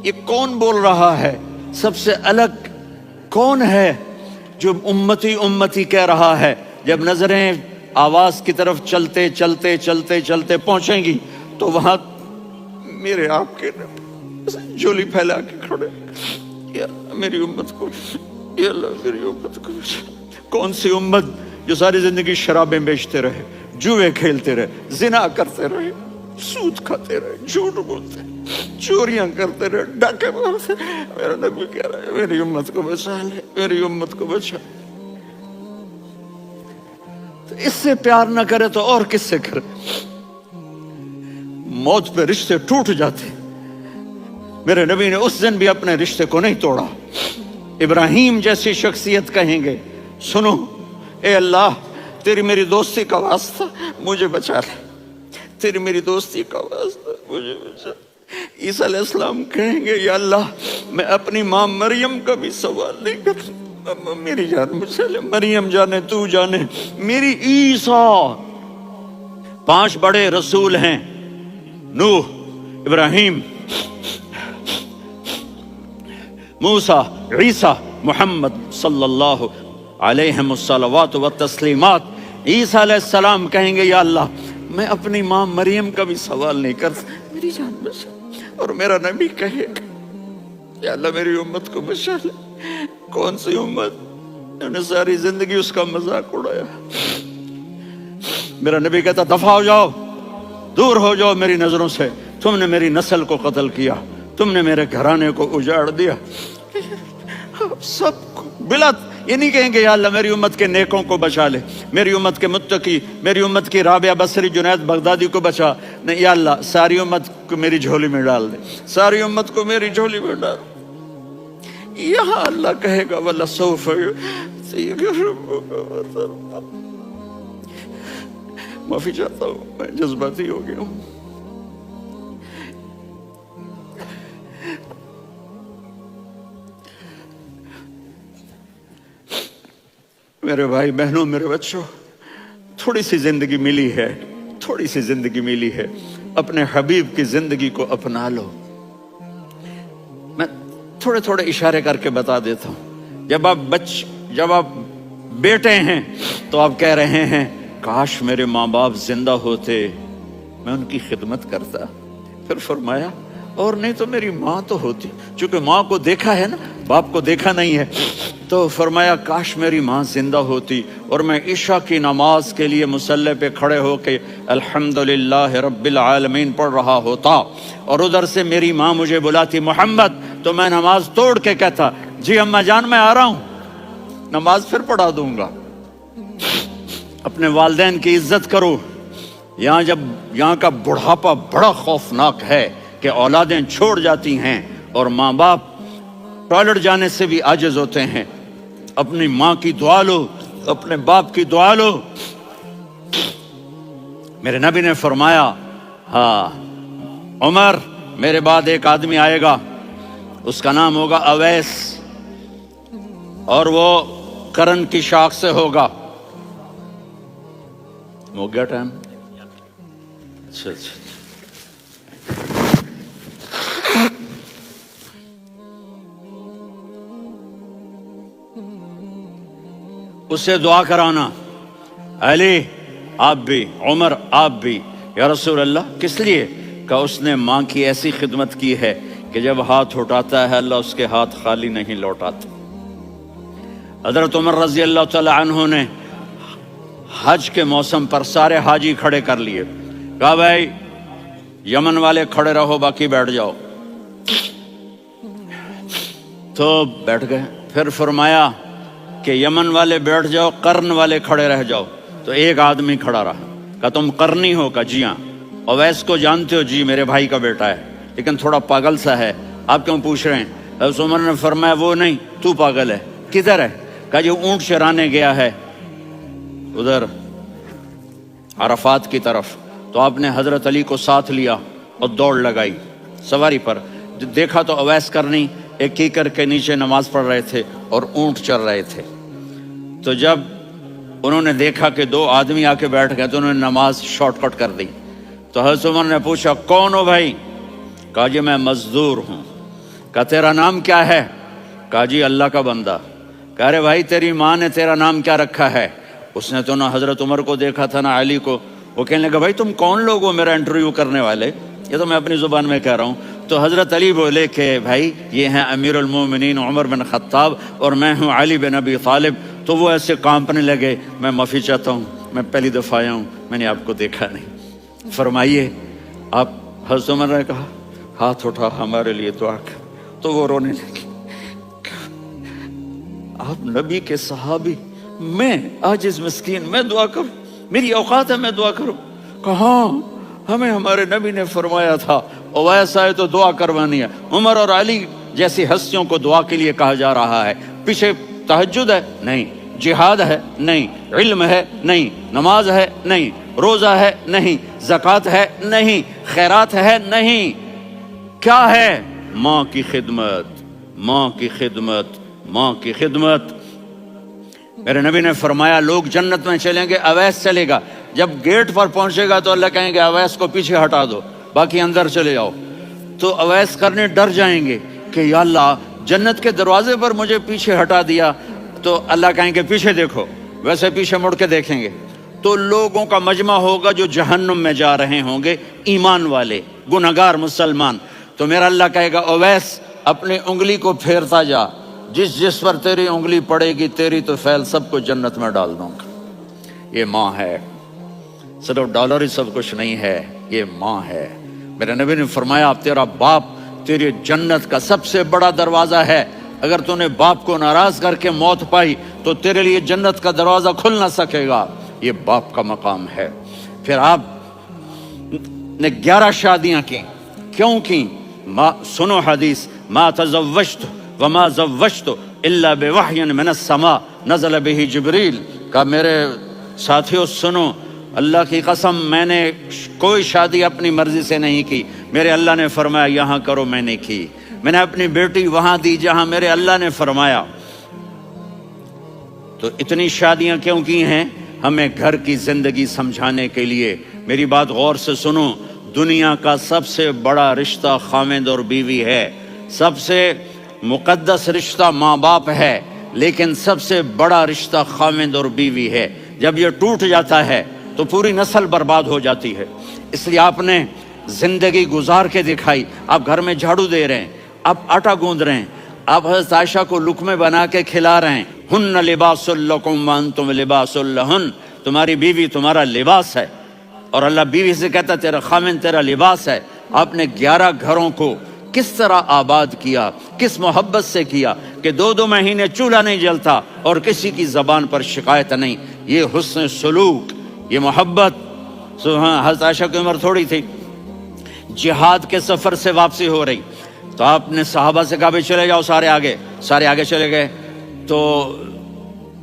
یہ کون بول رہا ہے؟ سب سے الگ کون ہے جو امتی امتی کہہ رہا ہے؟ جب نظریں آواز کی طرف چلتے چلتے چلتے چلتے پہنچیں گی تو وہاں میرے آپ کے جھولی پھیلا کے کھڑے, یا میری امت کو, یا اللہ میری امت کو. کون سی امت جو ساری زندگی شرابیں بیچتے رہے, جوئے کھیلتے رہے, زنا کرتے رہے, سود کھاتے رہے, جھوٹ بولتے رہے, چوریاں کرتے رہے, ڈاکے مارتے رہے. میرا نبی کہہ رہا ہے میری امت کو بچا لے, میری امت کو بچا. تو اس سے پیار نہ کرے تو اور کس سے کرے؟ موت پہ رشتے ٹوٹ جاتے. میرے نبی نے اس دن بھی اپنے رشتے کو نہیں توڑا. ابراہیم جیسی شخصیت کہیں گے سنو اے اللہ تیری میری دوستی کا واسطہ مجھے بچا لے, تیری میری دوستی کا واسطہ مجھے بچا. عیسیٰ علیہ السلام کہیں گے یا اللہ میں اپنی ماں مریم کا بھی سوال نہیں کرتا, میری جان بچا لے. مریم جانے تو جانے, میری عیسیٰ. 5 بڑے رسول ہیں, نوح, ابراہیم, موسیٰ, عیسیٰ, محمد صلی اللہ علیہ الصلوات والتسلیمات. عیسیٰ علیہ السلام کہیں گے یا اللہ میں اپنی ماں مریم کا بھی سوال نہیں کرتا, میری جان بچا. اور میرا نبی کہے یا اللہ میری امت کو بچا لے. کون سی امت انہوں نے ساری زندگی اس کا مذاق اڑایا. میرا نبی کہتا دفع ہو جاؤ, دور ہو جاؤ میری نظروں سے, تم نے میری نسل کو قتل کیا, تم نے میرے گھرانے کو اجاڑ دیا. سب بلا یہ نہیں کہیں گے یا اللہ میری امت کے نیکوں کو بچا لے, میری امت کے متقی, میری امت کی رابعہ بصری, جنید بغدادی کو بچا. نہیں یا اللہ ساری امت کو میری جھولی میں ڈال دے, ساری امت کو میری جھولی میں ڈال. یہاں اللہ کہے گا وَلَسَوْفَ معافی چاہتا ہوں میں جذباتی ہو گیا ہوں. میرے بھائی بہنوں, میرے بچوں, تھوڑی سی زندگی ملی ہے, تھوڑی سی زندگی ملی ہے. اپنے حبیب کی زندگی کو اپنا لو۔ میں تھوڑے تھوڑے اشارے کر کے بتا دیتا ہوں۔ جب آپ بیٹے ہیں تو آپ کہہ رہے ہیں کاش میرے ماں باپ زندہ ہوتے، میں ان کی خدمت کرتا۔ پھر فرمایا اور نہیں تو میری ماں تو ہوتی، چونکہ ماں کو دیکھا ہے نا، باپ کو دیکھا نہیں ہے، تو فرمایا کاش میری ماں زندہ ہوتی اور میں عشاء کی نماز کے لیے مصلی پہ کھڑے ہو کے الحمدللہ رب العالمین پڑھ رہا ہوتا، اور ادھر سے میری ماں مجھے بلاتی محمد، تو میں نماز توڑ کے کہتا جی اماں جان میں آ رہا ہوں، نماز پھر پڑھا دوں گا۔ اپنے والدین کی عزت کرو۔ یہاں کا بڑھاپا بڑا خوفناک ہے کہ اولادیں چھوڑ جاتی ہیں اور ماں باپ ٹوائلٹ جانے سے بھی عاجز ہوتے ہیں۔ اپنی ماں کی دعا لو، اپنے باپ کی دعا لو۔ میرے نبی نے فرمایا ہاں عمر میرے بعد ایک آدمی آئے گا، اس کا نام ہوگا اویس، اور وہ کرن کی شاخ سے ہوگا۔ ہو گیا ٹائم؟ اچھا اسے دعا کرانا، علی آپ بھی، عمر آپ بھی، یا رسول اللہ کس لیے؟ کہ اس نے ماں کی ایسی خدمت کی ہے کہ جب ہاتھ اٹھاتا ہے اللہ اس کے ہاتھ خالی نہیں لوٹاتا۔ حضرت عمر رضی اللہ تعالی عنہ نے حج کے موسم پر سارے حاجی کھڑے کر لیے، کہا بھائی یمن والے کھڑے رہو باقی بیٹھ جاؤ، تو بیٹھ گئے۔ پھر فرمایا کہ یمن والے بیٹھ جاؤ، قرن والے کھڑے رہ جاؤ، تو ایک آدمی کھڑا رہا، کہا تم قرنی ہو؟ کہا جی ہاں۔ اویس کو جانتے ہو؟ جی میرے بھائی کا بیٹا ہے لیکن تھوڑا پاگل سا ہے، آپ کیوں پوچھ رہے ہیں؟ حضرت عمر نے فرمایا وہ نہیں، تو پاگل ہے۔ کدھر ہے؟ کہا جو اونٹ چرانے گیا ہے ادھر عرفات کی طرف۔ تو آپ نے حضرت علی کو ساتھ لیا اور دوڑ لگائی سواری پر۔ دیکھا تو اویس کرنی ایک کیکر کے نیچے نماز پڑھ رہے تھے اور اونٹ چر رہے تھے۔ تو جب انہوں نے دیکھا کہ دو آدمی آ کے بیٹھ گئے تو انہوں نے نماز شارٹ کٹ کر دی۔ تو حضرت عمر نے پوچھا کون ہو بھائی؟ کہا جی میں مزدور ہوں۔ کہا تیرا نام کیا ہے؟ کہا جی اللہ کا بندہ۔ کہا رے بھائی تیری ماں نے تیرا نام کیا رکھا ہے؟ اس نے تو نہ حضرت عمر کو دیکھا تھا نہ علی کو۔ وہ کہنے لگا بھائی تم کون لوگ ہو میرا انٹرویو کرنے والے؟ یہ تو میں اپنی زبان میں کہہ رہا ہوں۔ تو حضرت علی بولے کہ بھائی یہ ہیں امیر المومنین عمر بن خطاب اور میں ہوں علی بن ابی طالب۔ تو وہ ایسے کانپنے لگے، میں معافی چاہتا ہوں، میں پہلی دفعہ آیا ہوں، میں نے آپ کو دیکھا نہیں، فرمائیے آپ۔ حضرت عمر نے کہا ہاتھ اٹھا ہمارے لیے دعا کر۔ تو وہ رونے لگے، آپ نبی کے صحابی، میں عاجز مسکین میں دعا کروں؟ میری اوقات ہے میں دعا کروں؟ کہاں ہمیں ہمارے نبی نے فرمایا تھا اویس آئے تو دعا کروانی ہے۔ عمر اور علی جیسی ہستیوں کو دعا کے لیے کہا جا رہا ہے۔ پیچھے تہجد ہے؟ نہیں۔ جہاد ہے؟ نہیں۔ علم ہے؟ نہیں۔ نماز ہے؟ نہیں۔ روزہ ہے؟ نہیں۔ زکوٰۃ ہے؟ نہیں۔ خیرات ہے؟ نہیں۔ کیا ہے؟ ماں کی خدمت، ماں کی خدمت، ماں کی خدمت۔ میرے نبی نے فرمایا لوگ جنت میں چلیں گے، اویس چلے گا، جب گیٹ پر پہنچے گا تو اللہ کہیں گے اویس کو پیچھے ہٹا دو، باقی اندر چلے جاؤ۔ تو اویس کرنے ڈر جائیں گے کہ یا اللہ جنت کے دروازے پر مجھے پیچھے ہٹا دیا، تو اللہ کہیں گے پیچھے دیکھو، ویسے پیچھے مڑ کے دیکھیں گے تو لوگوں کا مجمع ہوگا جو جہنم میں جا رہے ہوں گے، ایمان والے، گنہگار مسلمان۔ تو میرا اللہ کہے گا اویس اپنی انگلی کو پھیرتا جا، جس پر تیری انگلی پڑے گی تیری تو فیل سب کو جنت میں ڈال دوں گا۔ یہ ماں ہے، صرف ڈالر ہی سب کچھ نہیں ہے، یہ ماں ہے۔ میرے نبی نے فرمایا تیرا باپ تیری جنت کا سب سے بڑا دروازہ ہے، اگر تو نے باپ کو ناراض کر کے موت پائی تو تیرے لیے جنت کا دروازہ کھل نہ سکے گا، یہ باپ کا مقام ہے۔ پھر آپ نے 11 شادیاں کی، کیوں کی؟ سنو حدیث، ما تزوجت وما زوجت الا بوحی من السماء نزل به جبریل۔ کہا میرے ساتھیوں سنو، اللہ کی قسم میں نے کوئی شادی اپنی مرضی سے نہیں کی، میرے اللہ نے فرمایا یہاں کرو، میں نے کی۔ میں نے اپنی بیٹی وہاں دی جہاں میرے اللہ نے فرمایا۔ تو اتنی شادیاں کیوں کی ہیں؟ ہمیں گھر کی زندگی سمجھانے کے لیے۔ میری بات غور سے سنو، دنیا کا سب سے بڑا رشتہ خاوند اور بیوی ہے، سب سے مقدس رشتہ ماں باپ ہے، لیکن سب سے بڑا رشتہ خاوند اور بیوی ہے۔ جب یہ ٹوٹ جاتا ہے تو پوری نسل برباد ہو جاتی ہے۔ اس لیے آپ نے زندگی گزار کے دکھائی۔ آپ گھر میں جھاڑو دے رہے ہیں، آپ آٹا گوندھ رہے ہیں، آپ حضرت عائشہ کو لقمے بنا کے کھلا رہے ہیں۔ ہن لباس لکم وانتم لباس لہن، تمہاری بیوی تمہارا لباس ہے، اور اللہ بیوی سے کہتا تیرا خاوند تیرا لباس ہے۔ آپ نے 11 گھروں کو کس طرح آباد کیا، کس محبت سے کیا کہ 2 مہینے چولہا نہیں جلتا اور کسی کی زبان پر شکایت نہیں۔ یہ حسن سلوک، یہ محبت۔ حضرت عائشہ کی عمر تھوڑی تھی، جہاد کے سفر سے واپسی ہو رہی، تو آپ نے صحابہ سے کہا بھی چلے جاؤ، سارے آگے چلے گئے، تو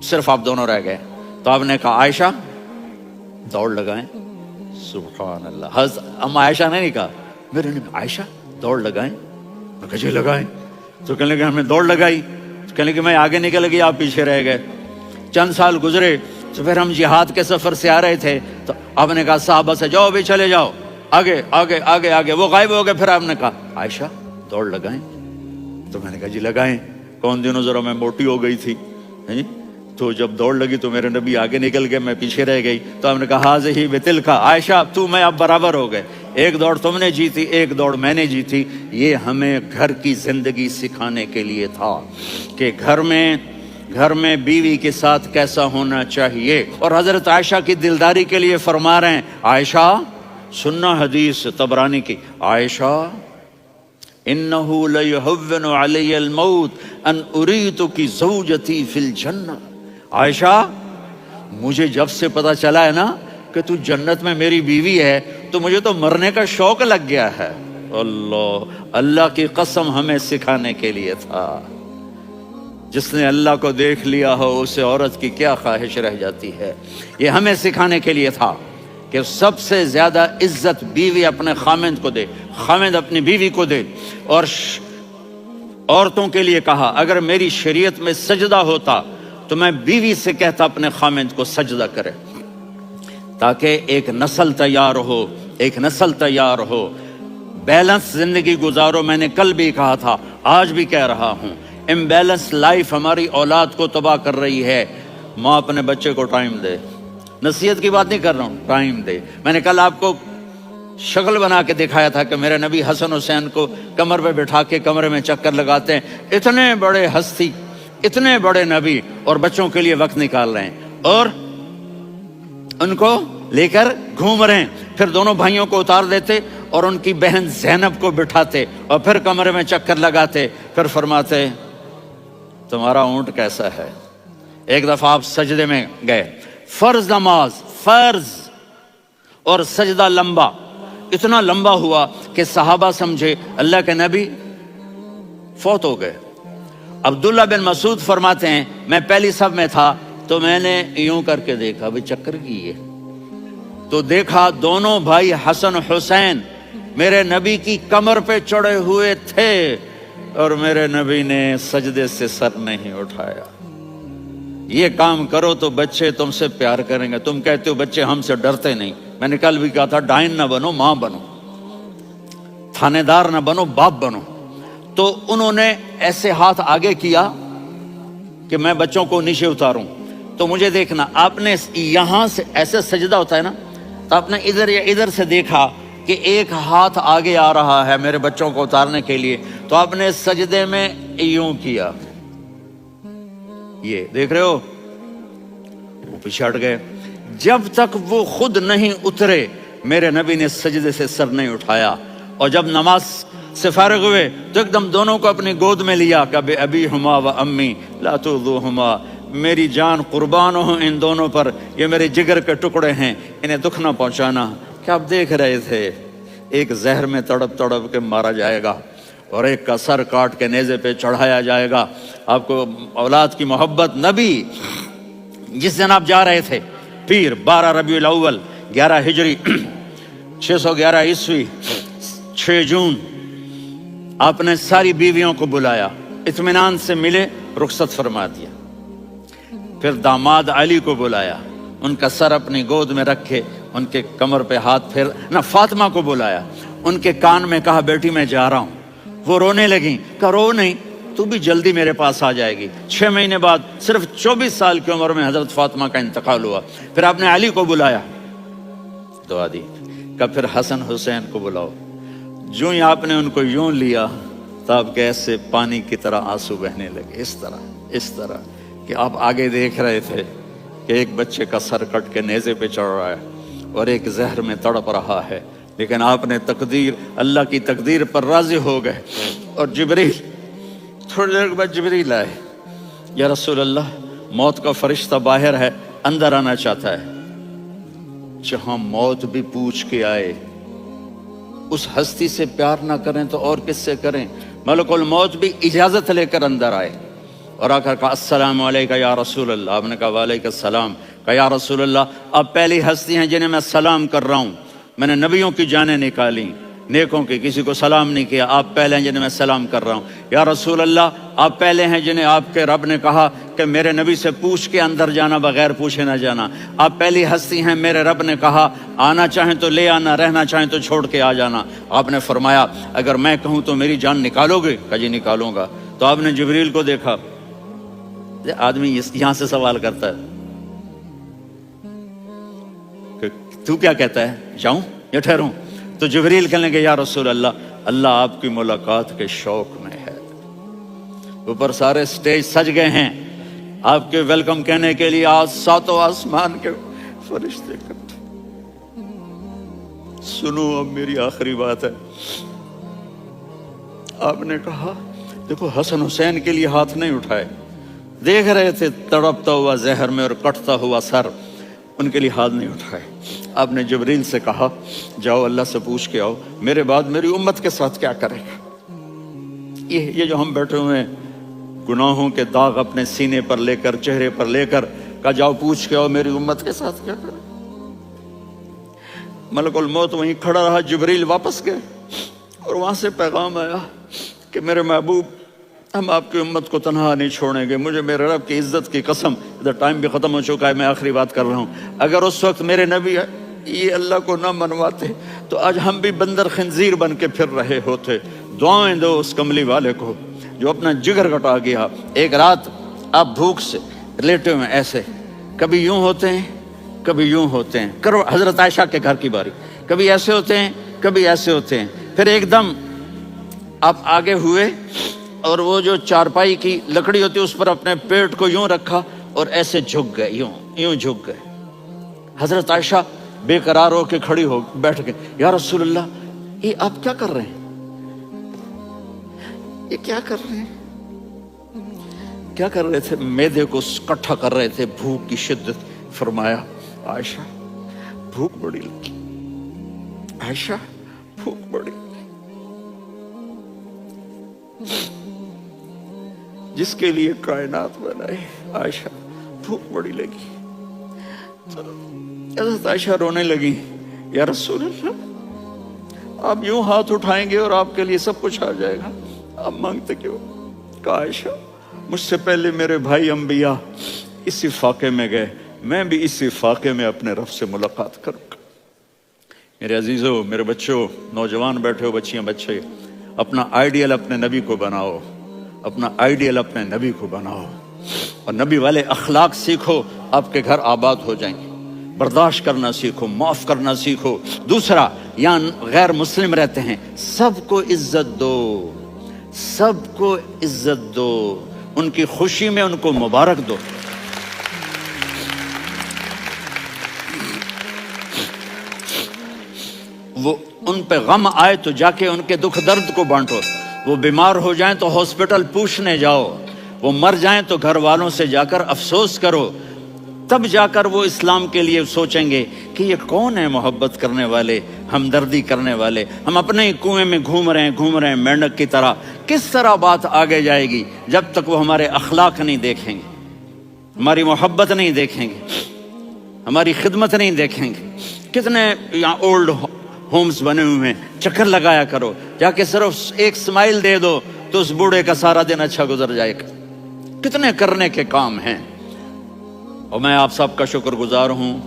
صرف آپ دونوں رہ گئے۔ تو آپ نے کہا عائشہ دوڑ لگائیں۔ سبحان اللہ، حضرت اما عائشہ نے نہیں کہا، میرے نے عائشہ دوڑ لگائیں، میں کہا جی لگائیں۔ تو کہنے لگے ہمیں دوڑ لگائی، کہنے لگے میں آگے نکل گئی، آپ پیچھے رہ گئے۔ چند سال گزرے تو پھر ہم جہاد کے سفر سے آ رہے تھے، تو آپ نے کہا صحابہ سے جاؤ بھی چلے جاؤ، آگے آگے آگے آگے، وہ غائب ہو گئے۔ پھر آپ نے کہا عائشہ دوڑ لگائیں، تو میں نے کہا جی لگائیں۔ کون دنوں ذرا میں موٹی ہو گئی تھی، تو جب دوڑ لگی تو میرے نبی آگے نکل گئے، میں پیچھے رہ گئی۔ تو ہم نے کہا ہاذہ بتلک، عائشہ تو میں اب برابر ہو گئے، ایک دوڑ تم نے جیتی، ایک دوڑ میں نے جیتی۔ یہ ہمیں گھر کی زندگی سکھانے کے لیے تھا کہ گھر میں بیوی کے ساتھ کیسا ہونا چاہیے۔ اور حضرت عائشہ کی دلداری کے لیے فرما رہے ہیں، عائشہ سننا حدیث طبرانی کی، عائشہ انہو لیہون علی الموت ان اریتک زوجتی فی الجنہ۔ عائشہ مجھے جب سے پتا چلا ہے نا کہ تو جنت میں میری بیوی ہے، تو مجھے تو مرنے کا شوق لگ گیا ہے۔ اللہ کی قسم ہمیں سکھانے کے لیے تھا۔ جس نے اللہ کو دیکھ لیا ہو اسے عورت کی کیا خواہش رہ جاتی ہے۔ یہ ہمیں سکھانے کے لیے تھا کہ سب سے زیادہ عزت بیوی اپنے خاوند کو دے، خاوند اپنی بیوی کو دے۔ اور عورتوں کے لیے کہا اگر میری شریعت میں سجدہ ہوتا تو میں بیوی سے کہتا اپنے خاوند کو سجدہ کرے، تاکہ ایک نسل تیار ہو، بیلنس زندگی گزارو۔ میں نے کل بھی کہا تھا، آج بھی کہہ رہا ہوں، امبیلنس لائف ہماری اولاد کو تباہ کر رہی ہے۔ ماں اپنے بچے کو ٹائم دے، نصیحت کی بات نہیں کر رہا ہوں، ٹائم دے۔ میں نے کل آپ کو شکل بنا کے دکھایا تھا کہ میرے نبی حسن حسین کو کمر پہ بٹھا کے کمرے میں چکر لگاتے ہیں۔ اتنے بڑے ہستی، اتنے بڑے نبی، اور بچوں کے لیے وقت نکال رہے ہیں اور ان کو لے کر گھوم رہے ہیں۔ پھر دونوں بھائیوں کو اتار دیتے اور ان کی بہن زینب کو بٹھاتے اور پھر کمرے میں چکر لگاتے، پھر فرماتے تمہارا اونٹ کیسا ہے۔ ایک دفعہ آپ سجدے میں گئے، فرض نماز، فرض، اور سجدہ لمبا، اتنا لمبا ہوا کہ صحابہ سمجھے اللہ کے نبی فوت ہو گئے۔ عبداللہ بن مسعود فرماتے ہیں میں پہلی صف میں تھا تو میں نے یوں کر کے دیکھا، بھی چکر کی ہے، تو دیکھا دونوں بھائی حسن حسین میرے نبی کی کمر پہ چڑھے ہوئے تھے اور میرے نبی نے سجدے سے سر نہیں اٹھایا۔ یہ کام کرو تو بچے تم سے پیار کریں گے۔ تم کہتے ہو بچے ہم سے ڈرتے نہیں، میں نے کل بھی کہا تھا ڈائن نہ بنو، ماں بنو، تھانے دار نہ بنو، باپ بنو۔ تو انہوں نے ایسے ہاتھ آگے کیا کہ میں بچوں کو نیچے اتاروں، تو مجھے دیکھنا، آپ نے یہاں سے ایسے سجدہ ہوتا ہے نا، تو آپ نے ادھر یا ادھر سے دیکھا کہ ایک ہاتھ آگے آ رہا ہے میرے بچوں کو اتارنے کے لیے، تو آپ نے سجدے میں یوں کیا، یہ دیکھ رہے ہو، وہ پیچھے ہٹ گئے۔ جب تک وہ خود نہیں اترے میرے نبی نے سجدے سے سر نہیں اٹھایا۔ اور جب نماز سے فارغ ہوئے تو ایک دم دونوں کو اپنی گود میں لیا کہ بے ابی ہما و امی لا تؤذوہما، میری جان قربان ہو ان دونوں پر، یہ میرے جگر کے ٹکڑے ہیں، انہیں دکھ نہ پہنچانا۔ کیا آپ دیکھ رہے تھے ایک زہر میں تڑپ تڑپ کے مارا جائے گا اور ایک کا سر کاٹ کے نیزے پہ چڑھایا جائے گا۔ آپ کو اولاد کی محبت، نبی جس دن آپ جا رہے تھے پیر 12 ربیع الاول 11 ہجری 611 عیسوی 6 جون، آپ نے ساری بیویوں کو بلایا، اطمینان سے ملے، رخصت فرما دیا۔ پھر داماد علی کو بلایا، ان کا سر اپنی گود میں رکھے، ان کے کمر پہ ہاتھ پھیر نہ، فاطمہ کو بلایا، ان کے کان میں کہا بیٹی میں جا رہا ہوں. وہ رونے لگیں، کہا رو نہیں، تو بھی جلدی میرے پاس آ جائے گی. 6 مہینے بعد صرف 24 سال کی عمر میں حضرت فاطمہ کا انتقال ہوا. پھر آپ نے علی کو بلایا، دعا دی، کہا پھر حسن حسین کو بلاؤ. جو ہی آپ نے ان کو یوں لیا تو آپ کے ایسے پانی کی طرح آنسو بہنے لگے، اس طرح کہ آپ آگے دیکھ رہے تھے کہ ایک بچے کا سر کٹ کے نیزے پہ چڑھ رہا ہے اور ایک زہر میں تڑپ رہا ہے، لیکن آپ نے تقدیر، اللہ کی تقدیر پر راضی ہو گئے. اور جبریل، تھوڑی دیر کے بعد جبریل آئے، یا رسول اللہ موت کا فرشتہ باہر ہے، اندر آنا چاہتا ہے. جہاں موت بھی پوچھ کے آئے، اس ہستی سے پیار نہ کریں تو اور کس سے کریں؟ ملک الموت بھی اجازت لے کر اندر آئے اور آ کر کہا السلام علیکم یا رسول اللہ. آپ نے کہا وعلیکم السلام. کہا یا رسول اللہ آپ پہلی ہستی ہیں جنہیں میں سلام کر رہا ہوں. میں نے نبیوں کی جانیں نکالی، نیکوں کی، کسی کو سلام نہیں کیا، آپ پہلے ہیں جنہیں میں سلام کر رہا ہوں. یا رسول اللہ آپ پہلے ہیں جنہیں آپ کے رب نے کہا کہ میرے نبی سے پوچھ کے اندر جانا، بغیر پوچھے نہ جانا. آپ پہلی ہستی ہیں، میرے رب نے کہا آنا چاہیں تو لے آنا، رہنا چاہیں تو چھوڑ کے آ جانا. آپ نے فرمایا اگر میں کہوں تو میری جان نکالو گے؟ کہا جی نکالوں گا. تو آپ نے جبریل کو دیکھا. آدمی یہاں سے سوال کرتا ہے کہ تو کیا کہتا ہے، جاؤں یا ٹھہروں؟ تو جبریل کہنے لگے یا رسول اللہ، اللہ آپ کی ملاقات کے شوق میں ہے. اوپر سارے سٹیج سج گئے ہیں آپ کے ویلکم کہنے کے لیے. آج 7 آسمان کے فرشتے کرتے. سنو اب میری آخری بات ہے. آپ نے کہا دیکھو حسن حسین کے لیے ہاتھ نہیں اٹھائے، دیکھ رہے تھے تڑپتا ہوا زہر میں اور کٹتا ہوا سر، ان کے لیے ہاتھ نہیں اٹھائے. آپ نے جبریل سے کہا جاؤ اللہ سے پوچھ کے آؤ میرے بعد میری امت کے ساتھ کیا کرے گا. یہ جو ہم بیٹھے ہوئے ہیں گناہوں کے داغ اپنے سینے پر لے کر، چہرے پر لے کر، کہا جاؤ پوچھ کے آؤ میری امت کے ساتھ کیا کرے. ملک الموت وہیں کھڑا رہا. جبریل واپس گئے اور وہاں سے پیغام آیا کہ میرے محبوب ہم آپ کی امت کو تنہا نہیں چھوڑیں گے. مجھے میرے رب کی عزت کی قسم، ادھر ٹائم بھی ختم ہو چکا ہے، میں آخری بات کر رہا ہوں، اگر اس وقت میرے نبی یہ اللہ کو نہ منواتے تو آج ہم بھی بندر خنزیر بن کے پھر رہے ہوتے. دعائیں دو اس کملی والے کو جو اپنا جگر کٹا گیا. ایک رات آپ بھوک سے لیٹے ہوئے ایسے، کبھی یوں ہوتے ہیں کبھی یوں ہوتے ہیں. کرو حضرت عائشہ کے گھر کی باری، کبھی ایسے ہوتے ہیں کبھی ایسے ہوتے ہیں. پھر ایک دم آپ آگے ہوئے اور وہ جو چارپائی کی لکڑی ہوتی ہے اس پر اپنے پیٹ کو یوں رکھا اور ایسے جھک گئے، یوں جھک گئے. حضرت عائشہ بے قرار ہو کے کھڑی ہو بیٹھ کے، یا رسول اللہ یہ آپ کیا کر رہے ہیں، یہ کیا کر رہے ہیں؟ کیا کر رہے تھے؟ معدے کو اکٹھا کر رہے تھے، بھوک کی شدت. فرمایا عائشہ بھوک بڑی لگی، عائشہ بھوک بڑی لگی. جس کے لیے کائنات بنائے عائشہ بھوک بڑی لگی. حضرت عائشہ رونے لگی، یا رسول اللہ آپ یوں ہاتھ اٹھائیں گے اور آپ کے لیے سب کچھ آ جائے گا، آپ مانگتے کیوں؟ کہا عائشہ مجھ سے پہلے میرے بھائی انبیاء اسی فاقے میں گئے، میں بھی اسی فاقے میں اپنے رب سے ملاقات کروں گا. میرے عزیزوں، میرے بچوں، نوجوان بیٹھے ہو، بچیاں بچے، اپنا آئیڈیل اپنے نبی کو بناؤ، اپنا آئیڈیل اپنے نبی کو بناؤ اور نبی والے اخلاق سیکھو، آپ کے گھر آباد ہو جائیں گے. برداشت کرنا سیکھو، معاف کرنا سیکھو. دوسرا، یہاں غیر مسلم رہتے ہیں، سب کو عزت دو، سب کو عزت دو، ان کی خوشی میں ان کو مبارک دو. وہ ان پہ غم آئے تو جا کے ان کے دکھ درد کو بانٹو. وہ بیمار ہو جائیں تو ہاسپٹل پوچھنے جاؤ، وہ مر جائیں تو گھر والوں سے جا کر افسوس کرو. تب جا کر وہ اسلام کے لیے سوچیں گے کہ یہ کون ہے محبت کرنے والے، ہمدردی کرنے والے. ہم اپنے ہی کنویں میں گھوم رہے ہیں مینڈک کی طرح. کس طرح بات آگے جائے گی جب تک وہ ہمارے اخلاق نہیں دیکھیں گے، ہماری محبت نہیں دیکھیں گے، ہماری خدمت نہیں دیکھیں گے. کتنے یہاں اولڈ ہومز بنے ہوئے ہیں، چکر لگایا کرو، جا کے صرف ایک سمائل دے دو تو اس بوڑھے کا سارا دن اچھا گزر جائے گا. کتنے کرنے کے کام ہیں. اور میں آپ سب کا شکر گزار ہوں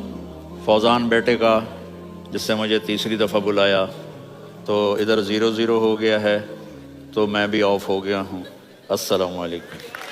فوزان بیٹے کا جس سے مجھے تیسری دفعہ بلایا، تو ادھر 0-0 ہو گیا ہے، تو میں بھی آف ہو گیا ہوں۔ السلام علیکم۔